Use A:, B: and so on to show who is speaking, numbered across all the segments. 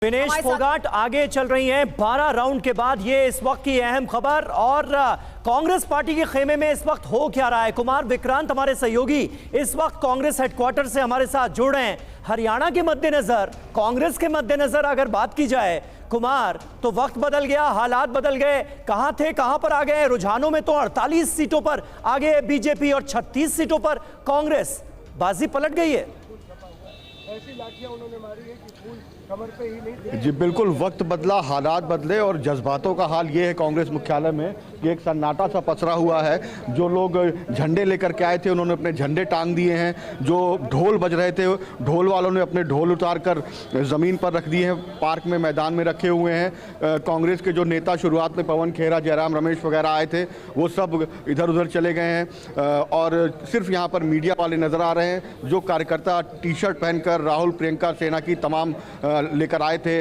A: विनेश फोगाट आगे चल रही हैं 12 राउंड के बाद। ये इस वक्त की अहम खबर और कांग्रेस पार्टी के खेमे में इस वक्त हो क्या रहा है। कुमार विक्रांत हमारे सहयोगी इस वक्त कांग्रेस हेडक्वार्टर से हमारे साथ जुड़ रहे हैं। हरियाणा के मद्देनजर, कांग्रेस के मद्देनजर अगर बात की जाए कुमार, तो वक्त बदल गया, हालात बदल गए। कहां थे कहां पर आ गए। रुझानों में तो 48 सीटों पर आगे बीजेपी और 36 सीटों पर कांग्रेस। बाजी पलट गई है।
B: ऐसी लाठियां उन्होंने मारी है कि फूल कमर पे ही नहीं।
C: जी बिल्कुल, वक्त बदला, हालात बदले और जज्बातों का हाल ये है कांग्रेस मुख्यालय में कि एक सन्नाटा सा पसरा हुआ है। जो लोग झंडे लेकर के आए थे उन्होंने अपने झंडे टांग दिए हैं। जो ढोल बज रहे थे, ढोल वालों ने अपने ढोल उतार कर ज़मीन पर रख दिए हैं, पार्क में, मैदान में रखे हुए हैं। कांग्रेस के जो नेता शुरुआत में पवन खेरा, जयराम रमेश वगैरह आए थे, वो सब इधर उधर चले गए हैं और सिर्फ यहाँ पर मीडिया वाले नज़र आ रहे हैं। जो कार्यकर्ता टी शर्ट पहनकर राहुल प्रियंका सेना की तमाम लेकर आए थे,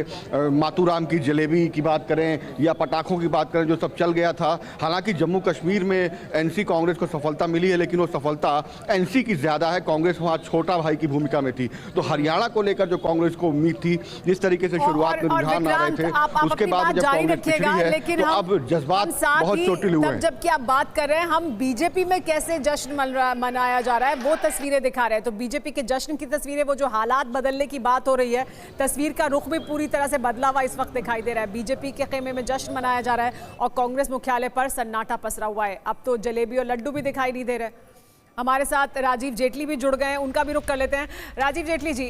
C: मातूराम की जलेबी की बात करें या पटाखों की बात करें, जो सब चल गया था। हालांकि जम्मू कश्मीर में एनसी कांग्रेस को सफलता मिली है, लेकिन वो सफलता एनसी की ज़्यादा है। कांग्रेस वहाँ छोटा भाई की भूमिका में थी। तो हरियाणा को लेकर जो कांग्रेस को उम्मीद थी, जिस तरीके से शुरुआत में रुझान आ रहे थे, उसके बाद जब कांग्रेस पिछड़ी है तो अब जज्बात बहुत चोटिल हुए हैं।
D: जबकि आप बात कर रहे हैं हम बीजेपी में कैसे जश्न मनाया जा रहा है, वो तस्वीरें दिखा रहे हैं। तो बीजेपी के जश्न की तस्वीरें, वो जो हालात बदलने की बात हो रही है, तस्वीर का रुख भी पूरी तरह से बदला हुआ इस वक्त दिखाई दे रहा है। बीजेपी के खेमे में जश्न मनाया जा रहा है और कांग्रेस मुख्यालय पर सन्नाटा पसरा हुआ है। अब तो जलेबी और लड्डू भी दिखाई नहीं दे रहे। हमारे साथ राजीव जेटली भी जुड़ गए हैं, उनका भी रुख कर लेते हैं। राजीव जेटली जी,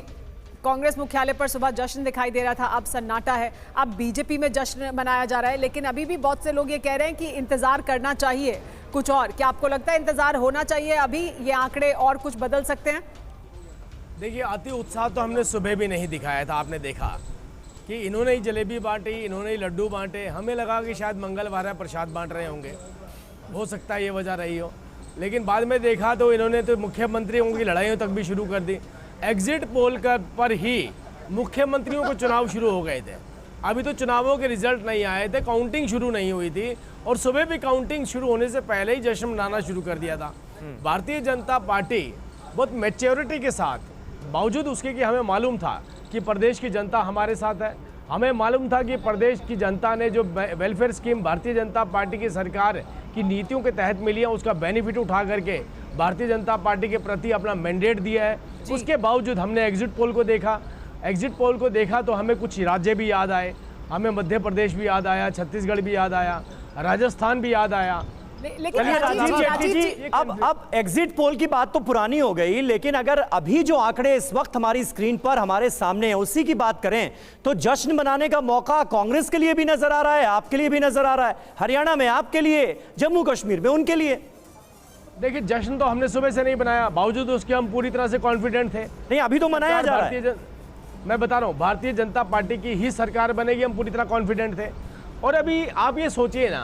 D: कांग्रेस मुख्यालय पर सुबह जश्न दिखाई दे रहा था, अब सन्नाटा है। अब बीजेपी में जश्न मनाया जा रहा है, लेकिन अभी भी बहुत से लोग ये कह रहे हैं कि इंतजार करना चाहिए कुछ और। क्या आपको लगता है इंतजार होना चाहिए? अभी ये आंकड़े और कुछ बदल सकते हैं?
B: देखिए, अति उत्साह तो हमने सुबह भी नहीं दिखाया था। आपने देखा कि इन्होंने ही जलेबी बांटी, इन्होंने ही लड्डू बांटे। हमें लगा कि शायद मंगलवार है, प्रसाद बांट रहे होंगे, हो सकता है ये वजह रही हो। लेकिन बाद में देखा तो इन्होंने तो मुख्यमंत्रियों की लड़ाइयों तक भी शुरू कर दी। एग्जिट पोल पर ही मुख्यमंत्रियों को चुनाव शुरू हो गए थे। अभी तो चुनावों के रिजल्ट नहीं आए थे, काउंटिंग शुरू नहीं हुई थी और सुबह भी काउंटिंग शुरू होने से पहले ही जश्न मनाना शुरू कर दिया था। भारतीय जनता पार्टी बहुत मैच्योरिटी के साथ, बावजूद उसके कि हमें मालूम था कि प्रदेश की जनता हमारे साथ है, हमें मालूम था कि प्रदेश की जनता ने जो welfare scheme Bharatiya Janata party की सरकार की नीतियों के तहत मिली है, उसका बेनिफिट उठा करके भारतीय जनता पार्टी के प्रति अपना मैंडेट दिया है। उसके बावजूद हमने एग्जिट पोल को देखा। एग्जिट पोल को देखा तो हमें कुछ राज्य भी याद आए, हमें मध्य प्रदेश भी याद आया, छत्तीसगढ़ भी याद आया, राजस्थान भी याद आया।
D: लेकिन
A: अब एग्जिट पोल की बात तो पुरानी हो गई, लेकिन अगर अभी जो आंकड़े इस वक्त हमारी स्क्रीन पर हमारे सामने हैं उसी की बात करें तो जश्न मनाने का मौका कांग्रेस के लिए भी नजर आ रहा है, आपके लिए भी नजर आ रहा है। हरियाणा में आपके लिए, जम्मू कश्मीर में उनके लिए।
B: देखिए, जश्न तो हमने सुबह से नहीं बनाया, बावजूद उसके हम पूरी तरह से कॉन्फिडेंट थे।
A: नहीं, अभी तो मनाया जा रहा है।
B: मैं बता रहा हूँ, भारतीय जनता पार्टी की ही सरकार बनेगी, हम पूरी तरह कॉन्फिडेंट थे। और अभी आप ये सोचिए ना,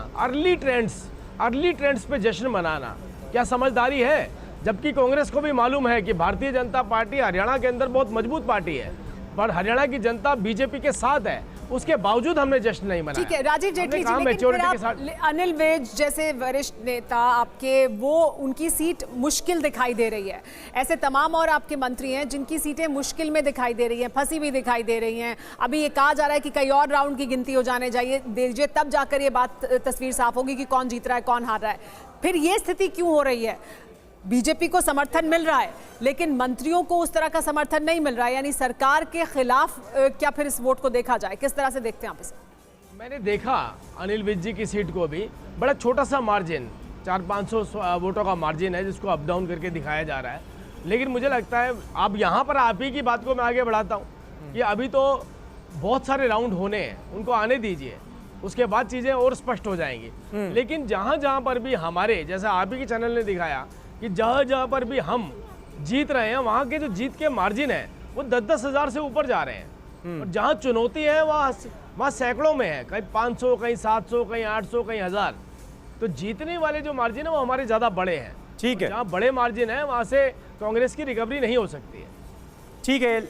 B: अर्ली ट्रेंड्स पे जश्न मनाना क्या समझदारी है? जबकि कांग्रेस को भी मालूम है कि भारतीय जनता पार्टी हरियाणा के अंदर बहुत मजबूत पार्टी है, पर हरियाणा की जनता बीजेपी के साथ है, उसके बावजूद हमने जश्न नहीं मनाया।
D: ठीक है राजीव जेटली जी, लेकिन फिर अनिल विज जैसे वरिष्ठ नेता आपके, वो उनकी सीट मुश्किल दिखाई दे रही है। ऐसे तमाम और आपके मंत्री हैं जिनकी सीटें मुश्किल में दिखाई दे रही हैं, फंसी हुई दिखाई दे रही हैं। अभी ये कहा जा रहा है कि कई और राउंड की गिनती हो जाने दीजिए, तब जाकर ये बात तस्वीर साफ होगी कि कौन जीत रहा है, कौन हार रहा है। फिर ये स्थिति क्यों हो रही है? बीजेपी को समर्थन मिल रहा है, लेकिन मंत्रियों को उस तरह का समर्थन नहीं मिल रहा है, यानी सरकार के खिलाफ क्या फिर इस वोट को देखा जाए? किस तरह से देखते हैं आप इसे?
B: मैंने देखा अनिल विज जी की सीट को भी, बड़ा छोटा सा मार्जिन, 400-500 वोटों का मार्जिन है जिसको अप डाउन करके दिखाया जा रहा है। लेकिन मुझे लगता है अब यहाँ पर आप ही की बात को मैं आगे बढ़ाता हूँ कि अभी तो बहुत सारे राउंड होने हैं, उनको आने दीजिए, उसके बाद चीज़ें और स्पष्ट हो जाएंगी। लेकिन जहाँ पर भी हमारे, जैसा आप ही के चैनल ने दिखाया कि जहाँ पर भी हम जीत रहे हैं, वहाँ के जो जीत के मार्जिन है वो 10-10 हज़ार से ऊपर जा रहे हैं। और जहाँ चुनौती है वहाँ सैकड़ों में है, कहीं 500, कहीं 700, कहीं 800, कहीं 1000। तो जीतने वाले जो मार्जिन है वो हमारे ज़्यादा बड़े हैं।
A: ठीक है,
B: जहाँ बड़े मार्जिन है वहाँ से कांग्रेस की रिकवरी नहीं हो सकती है।
A: ठीक है।